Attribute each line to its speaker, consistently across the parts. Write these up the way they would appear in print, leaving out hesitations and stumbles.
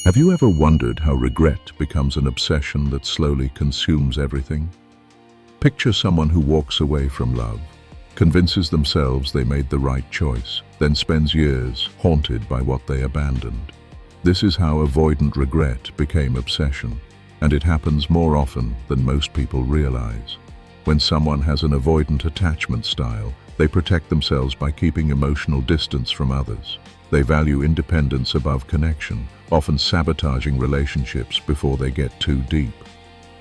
Speaker 1: Have you ever wondered how regret becomes an obsession that slowly consumes everything? Picture someone who walks away from love, convinces themselves they made the right choice, then spends years haunted by what they abandoned. This is how avoidant regret became obsession, and it happens more often than most people realize. When someone has an avoidant attachment style, they protect themselves by keeping emotional distance from others. They value independence above connection, often sabotaging relationships before they get too deep.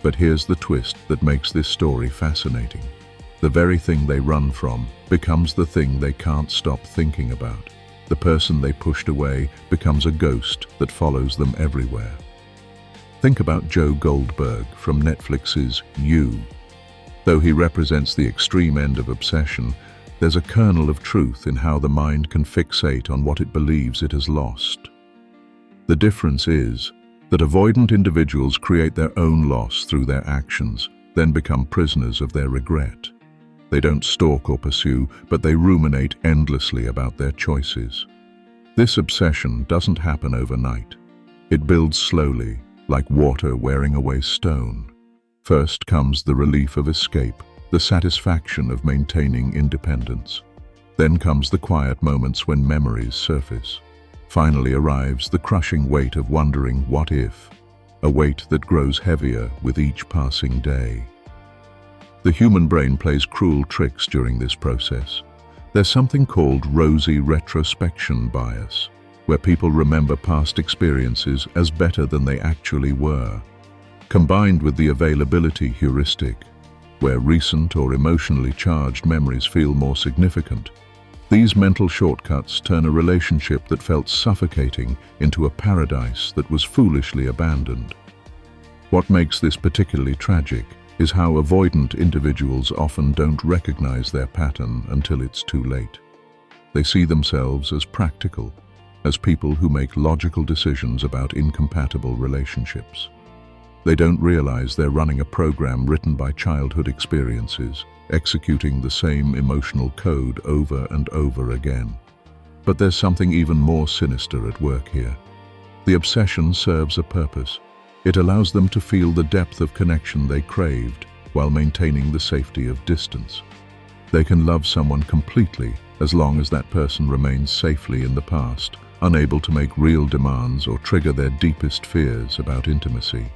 Speaker 1: But here's the twist that makes this story fascinating. The very thing they run from becomes the thing they can't stop thinking about. The person they pushed away becomes a ghost that follows them everywhere. Think about Joe Goldberg from Netflix's You. Though he represents the extreme end of obsession, there's a kernel of truth in how the mind can fixate on what it believes it has lost. The difference is that avoidant individuals create their own loss through their actions, then become prisoners of their regret. They don't stalk or pursue, but they ruminate endlessly about their choices. This obsession doesn't happen overnight. It builds slowly, like water wearing away stone. First comes the relief of escape, the satisfaction of maintaining independence. Then comes the quiet moments when memories surface. Finally arrives the crushing weight of wondering what if, a weight that grows heavier with each passing day. The human brain plays cruel tricks during this process. There's something called rosy retrospection bias, where people remember past experiences as better than they actually were, combined with the availability heuristic, where recent or emotionally charged memories feel more significant. These mental shortcuts turn a relationship that felt suffocating into a paradise that was foolishly abandoned. What makes this particularly tragic is how avoidant individuals often don't recognize their pattern until it's too late. They see themselves as practical, as people who make logical decisions about incompatible relationships. They don't realize they're running a program written by childhood experiences, executing the same emotional code over and over again. But there's something even more sinister at work here. The obsession serves a purpose. It allows them to feel the depth of connection they craved while maintaining the safety of distance. They can love someone completely as long as that person remains safely in the past, unable to make real demands or trigger their deepest fears about intimacy.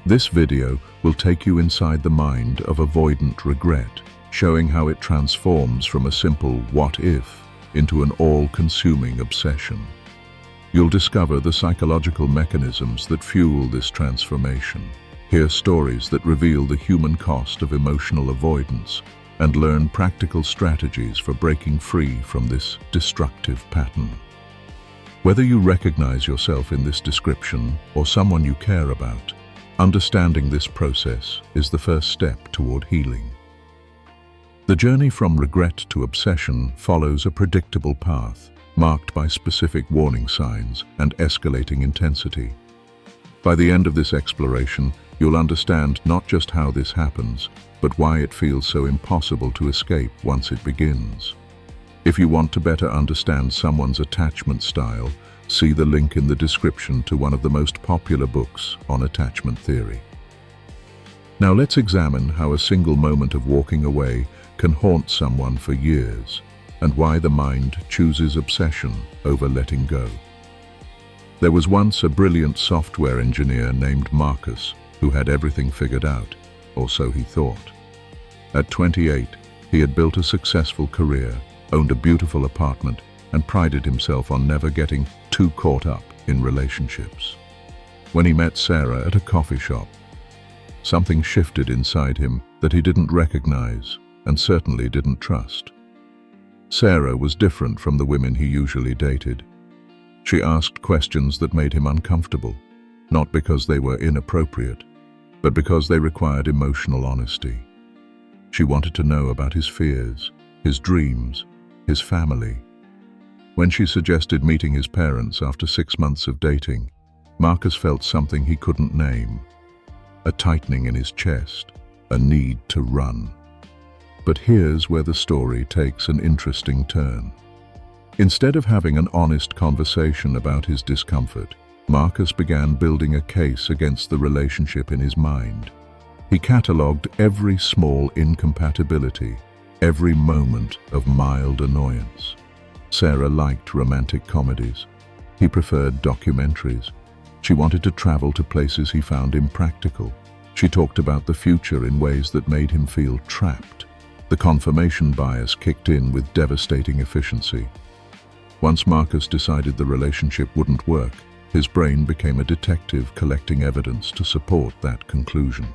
Speaker 1: This video will take you inside the mind of avoidant regret, showing how it transforms from a simple what if into an all-consuming obsession. You'll discover the psychological mechanisms that fuel this transformation, hear stories that reveal the human cost of emotional avoidance, and learn practical strategies for breaking free from this destructive pattern. Whether you recognize yourself in this description or someone you care about, understanding this process is the first step toward healing. The journey from regret to obsession follows a predictable path, marked by specific warning signs and escalating intensity. By the end of this exploration, you'll understand not just how this happens, but why it feels so impossible to escape once it begins. If you want to better understand someone's attachment style, see the link in the description to one of the most popular books on attachment theory. Now let's examine how a single moment of walking away can haunt someone for years, and why the mind chooses obsession over letting go. There was once a brilliant software engineer named Marcus who had everything figured out, or so he thought. At 28, he had built a successful career, owned a beautiful apartment, and prided himself on never getting too caught up in relationships. When he met Sarah at a coffee shop, something shifted inside him that he didn't recognize and certainly didn't trust. Sarah was different from the women he usually dated. She asked questions that made him uncomfortable, not because they were inappropriate, but because they required emotional honesty. She wanted to know about his fears, his dreams, his family. When she suggested meeting his parents after 6 months of dating, Marcus felt something he couldn't name, a tightening in his chest, a need to run. But here's where the story takes an interesting turn. Instead of having an honest conversation about his discomfort, Marcus began building a case against the relationship in his mind. He catalogued every small incompatibility, every moment of mild annoyance. Sarah liked romantic comedies. He preferred documentaries. She wanted to travel to places he found impractical. She talked about the future in ways that made him feel trapped. The confirmation bias kicked in with devastating efficiency. Once Marcus decided the relationship wouldn't work, his brain became a detective collecting evidence to support that conclusion.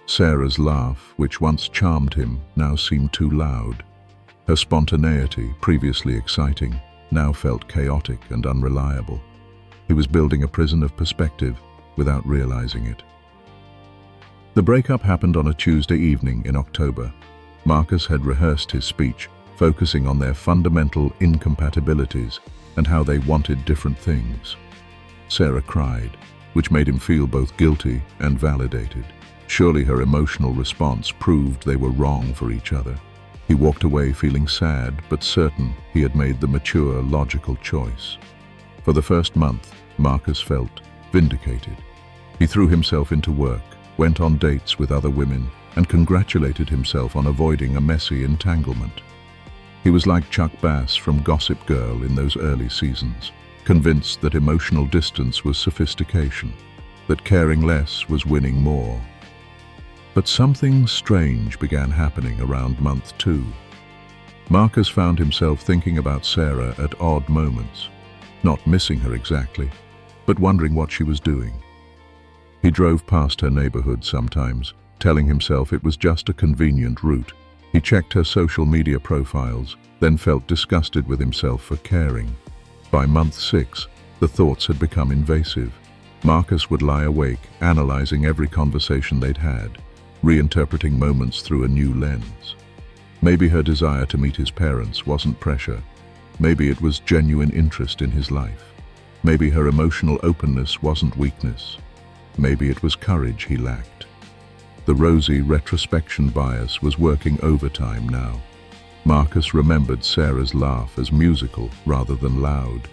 Speaker 1: Sarah's laugh, which once charmed him, now seemed too loud. Her spontaneity, previously exciting, now felt chaotic and unreliable. He was building a prison of perspective without realizing it. The breakup happened on a Tuesday evening in October. Marcus had rehearsed his speech, focusing on their fundamental incompatibilities and how they wanted different things. Sarah cried, which made him feel both guilty and validated. Surely her emotional response proved they were wrong for each other. He walked away feeling sad, but certain he had made the mature, logical choice. For the first month, Marcus felt vindicated. He threw himself into work, went on dates with other women, and congratulated himself on avoiding a messy entanglement. He was like Chuck Bass from Gossip Girl in those early seasons, convinced that emotional distance was sophistication, that caring less was winning more. But something strange began happening around month 2. Marcus found himself thinking about Sarah at odd moments, not missing her exactly, but wondering what she was doing. He drove past her neighborhood sometimes, telling himself it was just a convenient route. He checked her social media profiles, then felt disgusted with himself for caring. By month 6, the thoughts had become invasive. Marcus would lie awake, analyzing every conversation they'd had, reinterpreting moments through a new lens. Maybe her desire to meet his parents wasn't pressure. Maybe it was genuine interest in his life. Maybe her emotional openness wasn't weakness. Maybe it was courage he lacked. The rosy retrospection bias was working overtime now. Marcus remembered Sarah's laugh as musical rather than loud.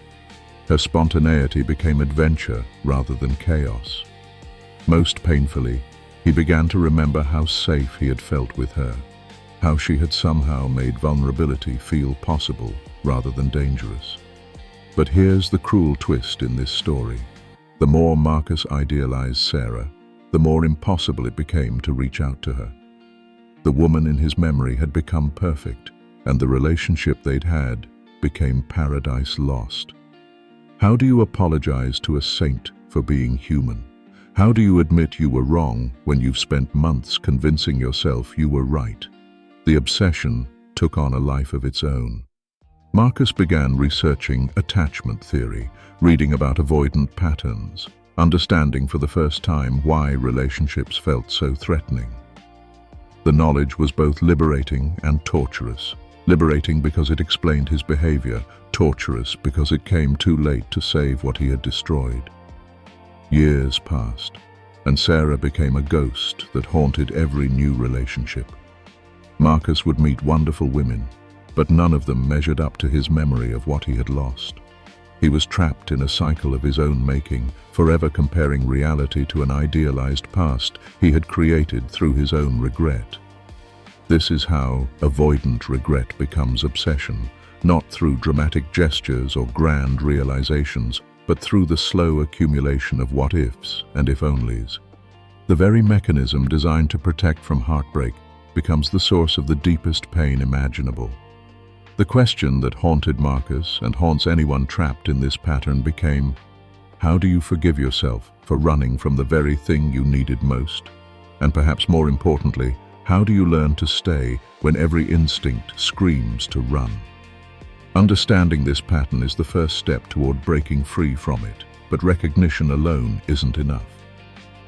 Speaker 1: Her spontaneity became adventure rather than chaos. Most painfully, he began to remember how safe he had felt with her, how she had somehow made vulnerability feel possible rather than dangerous. But here's the cruel twist in this story. The more Marcus idealized Sarah, the more impossible it became to reach out to her. The woman in his memory had become perfect, and the relationship they'd had became paradise lost. How do you apologize to a saint for being human? How do you admit you were wrong when you've spent months convincing yourself you were right? The obsession took on a life of its own. Marcus began researching attachment theory, reading about avoidant patterns, understanding for the first time why relationships felt so threatening. The knowledge was both liberating and torturous. Liberating because it explained his behavior, torturous because it came too late to save what he had destroyed. Years passed, and Sarah became a ghost that haunted every new relationship. Marcus would meet wonderful women, but none of them measured up to his memory of what he had lost. He was trapped in a cycle of his own making, forever comparing reality to an idealized past he had created through his own regret. This is how avoidant regret becomes obsession, not through dramatic gestures or grand realizations, but through the slow accumulation of what-ifs and if-onlys. The very mechanism designed to protect from heartbreak becomes the source of the deepest pain imaginable. The question that haunted Marcus and haunts anyone trapped in this pattern became, how do you forgive yourself for running from the very thing you needed most? And perhaps more importantly, how do you learn to stay when every instinct screams to run? Understanding this pattern is the first step toward breaking free from it, but recognition alone isn't enough.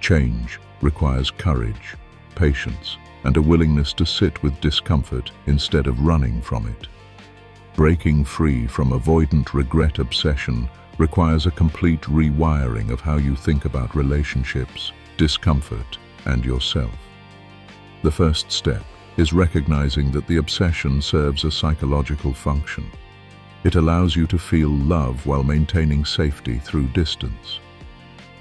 Speaker 1: Change requires courage, patience, and a willingness to sit with discomfort instead of running from it. Breaking free from avoidant regret obsession requires a complete rewiring of how you think about relationships, discomfort, and yourself. The first step is recognizing that the obsession serves a psychological function. It allows you to feel love while maintaining safety through distance.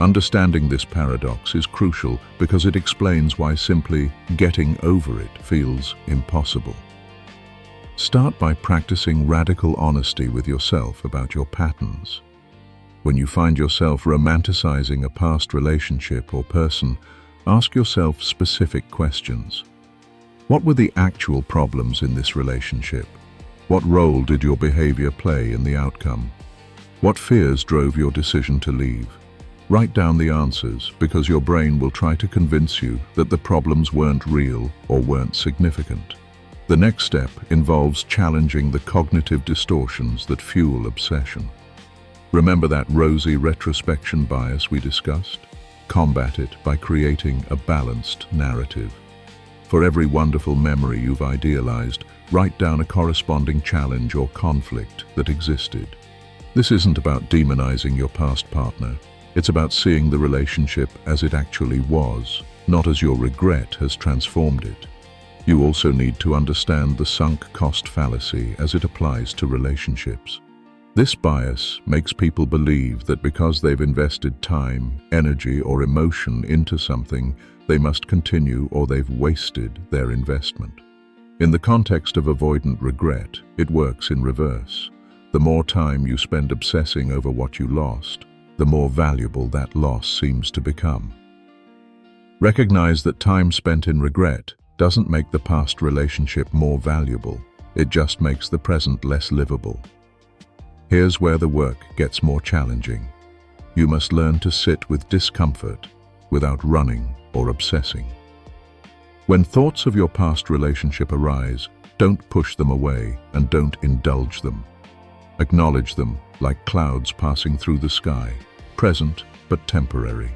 Speaker 1: Understanding this paradox is crucial because it explains why simply getting over it feels impossible. Start by practicing radical honesty with yourself about your patterns. When you find yourself romanticizing a past relationship or person, ask yourself specific questions. What were the actual problems in this relationship? What role did your behavior play in the outcome? What fears drove your decision to leave? Write down the answers because your brain will try to convince you that the problems weren't real or weren't significant. The next step involves challenging the cognitive distortions that fuel obsession. Remember that rosy retrospection bias we discussed? Combat it by creating a balanced narrative. For every wonderful memory you've idealized, write down a corresponding challenge or conflict that existed. This isn't about demonizing your past partner. It's about seeing the relationship as it actually was, not as your regret has transformed it. You also need to understand the sunk cost fallacy as it applies to relationships. This bias makes people believe that because they've invested time, energy, or emotion into something, they must continue or they've wasted their investment. In the context of avoidant regret, it works in reverse. The more time you spend obsessing over what you lost, the more valuable that loss seems to become. Recognize that time spent in regret doesn't make the past relationship more valuable, it just makes the present less livable. Here's where the work gets more challenging. You must learn to sit with discomfort without running or obsessing. When thoughts of your past relationship arise, don't push them away and don't indulge them. Acknowledge them like clouds passing through the sky, present but temporary.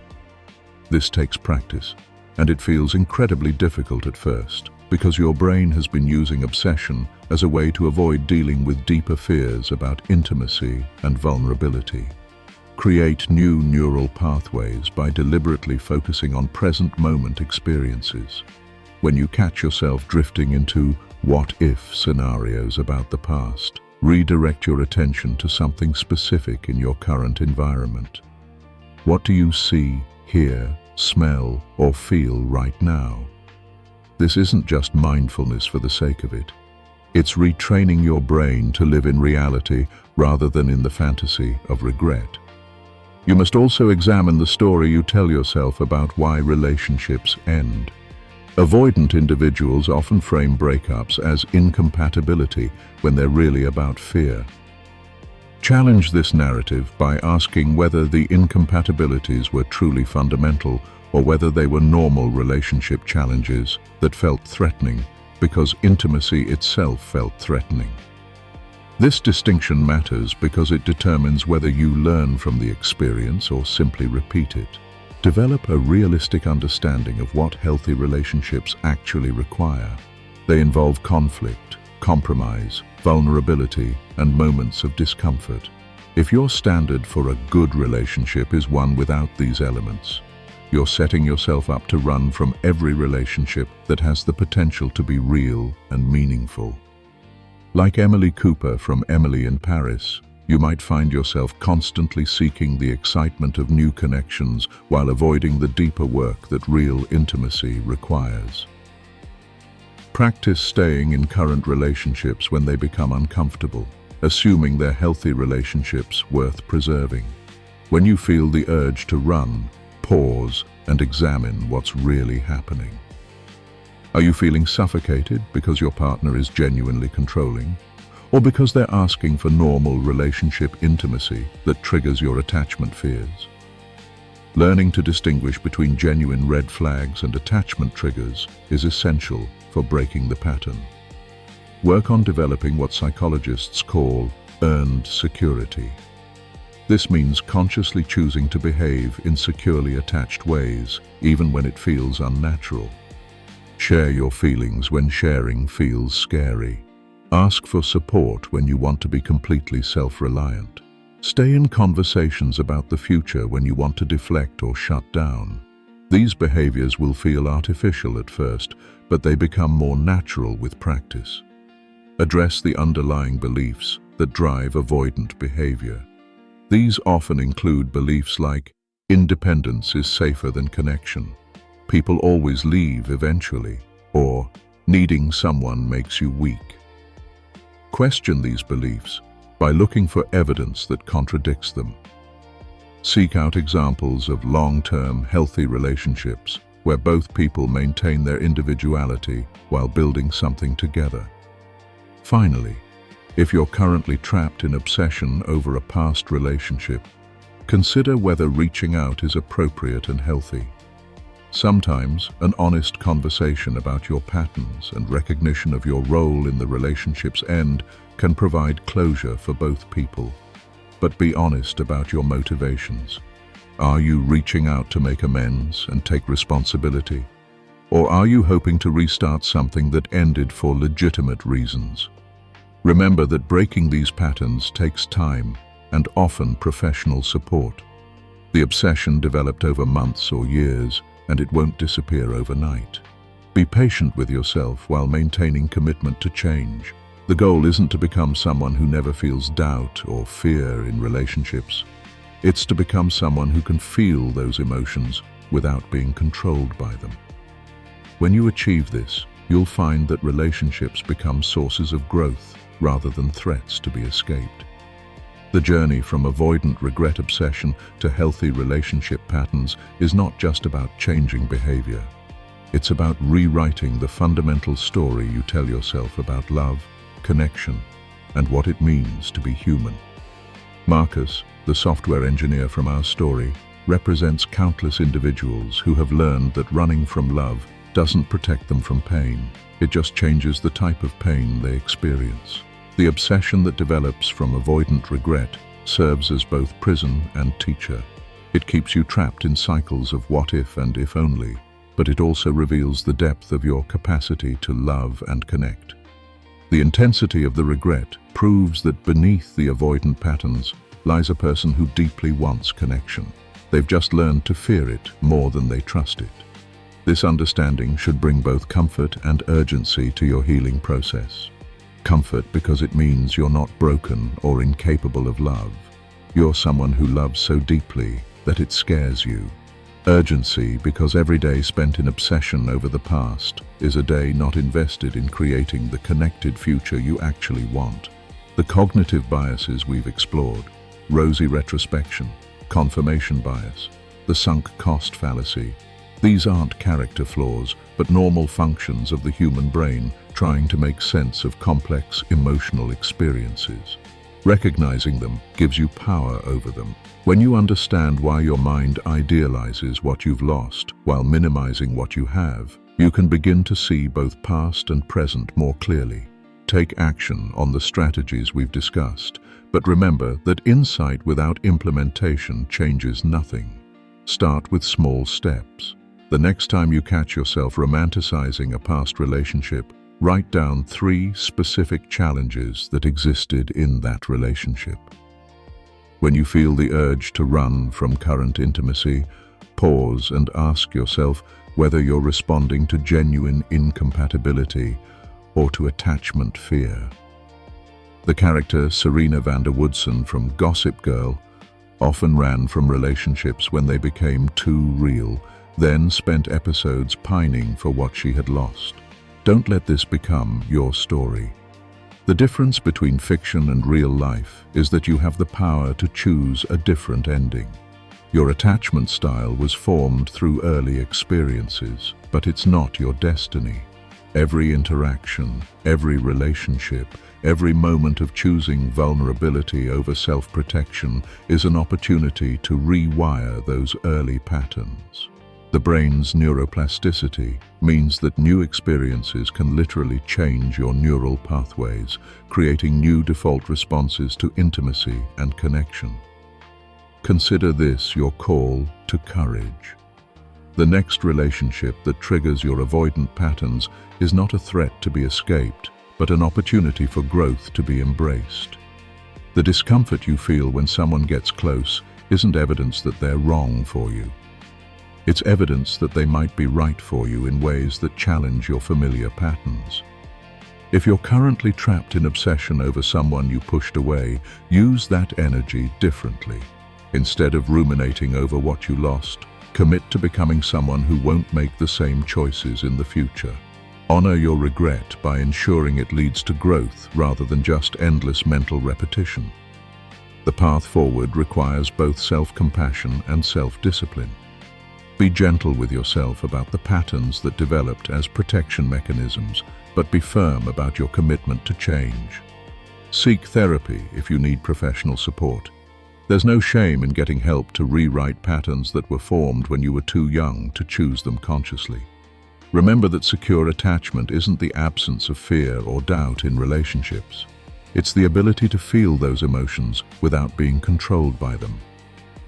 Speaker 1: This takes practice, and it feels incredibly difficult at first because your brain has been using obsession as a way to avoid dealing with deeper fears about intimacy and vulnerability. Create new neural pathways by deliberately focusing on present moment experiences. When you catch yourself drifting into what-if scenarios about the past, redirect your attention to something specific in your current environment. What do you see, hear, smell, or feel right now? This isn't just mindfulness for the sake of it. It's retraining your brain to live in reality rather than in the fantasy of regret. You must also examine the story you tell yourself about why relationships end. Avoidant individuals often frame breakups as incompatibility when they're really about fear. Challenge this narrative by asking whether the incompatibilities were truly fundamental or whether they were normal relationship challenges that felt threatening because intimacy itself felt threatening. This distinction matters because it determines whether you learn from the experience or simply repeat it. Develop a realistic understanding of what healthy relationships actually require. They involve conflict, compromise, vulnerability, and moments of discomfort. If your standard for a good relationship is one without these elements, you're setting yourself up to run from every relationship that has the potential to be real and meaningful. Like Emily Cooper from Emily in Paris, you might find yourself constantly seeking the excitement of new connections while avoiding the deeper work that real intimacy requires. Practice staying in current relationships when they become uncomfortable, assuming they're healthy relationships worth preserving. When you feel the urge to run, pause and examine what's really happening. Are you feeling suffocated because your partner is genuinely controlling, or because they're asking for normal relationship intimacy that triggers your attachment fears? Learning to distinguish between genuine red flags and attachment triggers is essential for breaking the pattern. Work on developing what psychologists call earned security. This means consciously choosing to behave in securely attached ways, even when it feels unnatural. Share your feelings when sharing feels scary. Ask for support when you want to be completely self-reliant. Stay in conversations about the future when you want to deflect or shut down. These behaviors will feel artificial at first, but they become more natural with practice. Address the underlying beliefs that drive avoidant behavior. These often include beliefs like, Independence is safer than connection. People always leave eventually, or needing someone makes you weak. Question these beliefs by looking for evidence that contradicts them. Seek out examples of long-term, healthy relationships where both people maintain their individuality while building something together. Finally, if you're currently trapped in obsession over a past relationship, consider whether reaching out is appropriate and healthy. Sometimes, an honest conversation about your patterns and recognition of your role in the relationship's end can provide closure for both people. But be honest about your motivations. Are you reaching out to make amends and take responsibility? Or are you hoping to restart something that ended for legitimate reasons? Remember that breaking these patterns takes time and often professional support. The obsession developed over months or years, and it won't disappear overnight. Be patient with yourself while maintaining commitment to change. The goal isn't to become someone who never feels doubt or fear in relationships. It's to become someone who can feel those emotions without being controlled by them. When you achieve this, you'll find that relationships become sources of growth rather than threats to be escaped. The journey from avoidant regret obsession to healthy relationship patterns is not just about changing behavior. It's about rewriting the fundamental story you tell yourself about love, connection, and what it means to be human. Marcus, the software engineer from our story, represents countless individuals who have learned that running from love doesn't protect them from pain. It just changes the type of pain they experience. The obsession that develops from avoidant regret serves as both prison and teacher. It keeps you trapped in cycles of what if and if only, but it also reveals the depth of your capacity to love and connect. The intensity of the regret proves that beneath the avoidant patterns lies a person who deeply wants connection. They've just learned to fear it more than they trust it. This understanding should bring both comfort and urgency to your healing process. Comfort because it means you're not broken or incapable of love. You're someone who loves so deeply that it scares you. Urgency because every day spent in obsession over the past is a day not invested in creating the connected future you actually want. The cognitive biases we've explored, rosy retrospection, confirmation bias, the sunk cost fallacy, these aren't character flaws, but normal functions of the human brain trying to make sense of complex emotional experiences. Recognizing them gives you power over them. When you understand why your mind idealizes what you've lost while minimizing what you have, you can begin to see both past and present more clearly. Take action on the strategies we've discussed, but remember that insight without implementation changes nothing. Start with small steps. The next time you catch yourself romanticizing a past relationship, write down 3 specific challenges that existed in that relationship. When you feel the urge to run from current intimacy, pause and ask yourself whether you're responding to genuine incompatibility or to attachment fear. The character Serena van der Woodsen from Gossip Girl often ran from relationships when they became too real, then spent episodes pining for what she had lost. Don't let this become your story. The difference between fiction and real life is that you have the power to choose a different ending. Your attachment style was formed through early experiences, but it's not your destiny. Every interaction, every relationship, every moment of choosing vulnerability over self-protection is an opportunity to rewire those early patterns. The brain's neuroplasticity means that new experiences can literally change your neural pathways, creating new default responses to intimacy and connection. Consider this your call to courage. The next relationship that triggers your avoidant patterns is not a threat to be escaped, but an opportunity for growth to be embraced. The discomfort you feel when someone gets close isn't evidence that they're wrong for you. It's evidence that they might be right for you in ways that challenge your familiar patterns. If you're currently trapped in obsession over someone you pushed away, use that energy differently. Instead of ruminating over what you lost, commit to becoming someone who won't make the same choices in the future. Honor your regret by ensuring it leads to growth rather than just endless mental repetition. The path forward requires both self-compassion and self-discipline. Be gentle with yourself about the patterns that developed as protection mechanisms, but be firm about your commitment to change. Seek therapy if you need professional support. There's no shame in getting help to rewrite patterns that were formed when you were too young to choose them consciously. Remember that secure attachment isn't the absence of fear or doubt in relationships. It's the ability to feel those emotions without being controlled by them.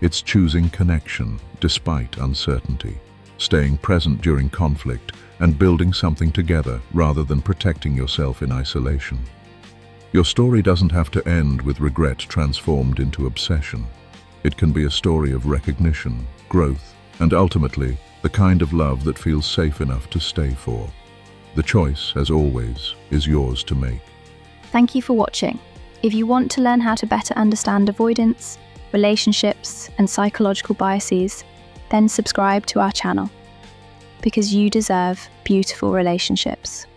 Speaker 1: It's choosing connection despite uncertainty, staying present during conflict, and building something together rather than protecting yourself in isolation. Your story doesn't have to end with regret transformed into obsession. It can be a story of recognition, growth, and ultimately, the kind of love that feels safe enough to stay for. The choice, as always, is yours to make.
Speaker 2: Thank you for watching. If you want to learn how to better understand avoidance, relationships, and psychological biases, then subscribe to our channel, because you deserve beautiful relationships.